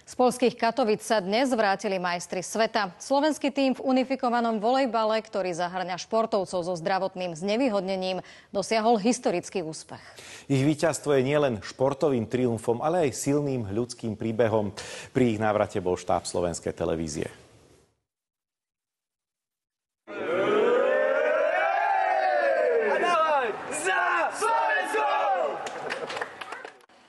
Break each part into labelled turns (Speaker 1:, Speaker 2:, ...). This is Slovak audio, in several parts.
Speaker 1: Z poľských Katovíc sa dnes vrátili majstri sveta. Slovenský tím v unifikovanom volejbale, ktorý zahŕňa športovcov so zdravotným znevýhodnením, dosiahol historický úspech.
Speaker 2: Ich víťazstvo je nielen športovým triumfom, ale aj silným ľudským príbehom. Pri ich návrate bol štáb Slovenskej televízie.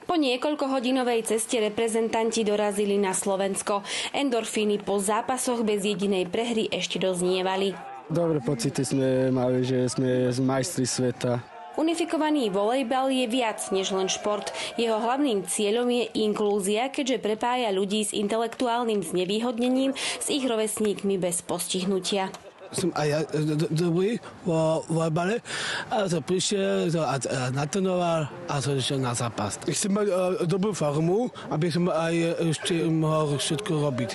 Speaker 3: Po niekoľkohodinovej ceste reprezentanti dorazili na Slovensko. Endorfíny po zápasoch bez jedinej prehry ešte doznievali.
Speaker 4: Dobré pocity sme mali, že sme majstri sveta.
Speaker 3: Unifikovaný volejbal je viac než len šport. Jeho hlavným cieľom je inklúzia, keďže prepája ľudí s intelektuálnym znevýhodnením s ich rovesníkmi bez postihnutia.
Speaker 5: Som aj dobrý vo volejbale, a to prišiel a natrenoval a som išiel na zápas. Chcem mať dobrú formu, aby som aj ešte mohol všetko robiť.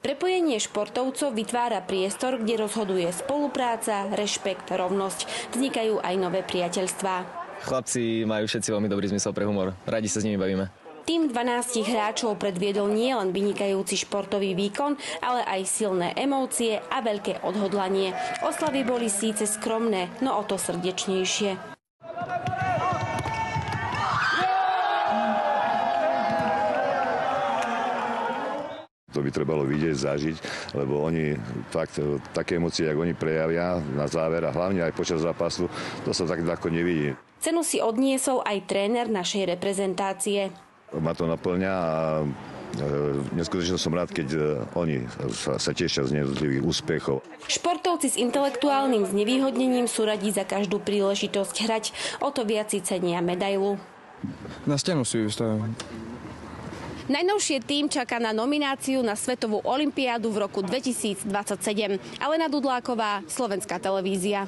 Speaker 3: Prepojenie športovcov vytvára priestor, kde rozhoduje spolupráca, rešpekt, rovnosť. Vznikajú aj nové priateľstvá.
Speaker 6: Chlapci majú všetci veľmi dobrý zmysel pre humor. Radi sa s nimi bavíme.
Speaker 3: Tým 12 hráčov predviedol nielen vynikajúci športový výkon, ale aj silné emócie a veľké odhodlanie. Oslavy boli síce skromné, no o to srdečnejšie.
Speaker 7: To by trebalo vidieť, zažiť, lebo oni fakt také emócie, ako oni prejavia na záver a hlavne aj počas zápasu, to sa tak ľahko nevidí.
Speaker 3: Cenu si odniesol aj tréner našej reprezentácie.
Speaker 7: Ma to naplňa a neskutočne som rád, keď oni sa tešia z jednotlivých úspechov.
Speaker 3: Športovci s intelektuálnym znevýhodnením sú radi za každú príležitosť hrať, o to viac si cenia medailu.
Speaker 4: Na stenu si vystavím.
Speaker 3: Najnovšie tím čaká na nomináciu na Svetovú olympiádu v roku 2027. Alena Dudláková, Slovenská televízia.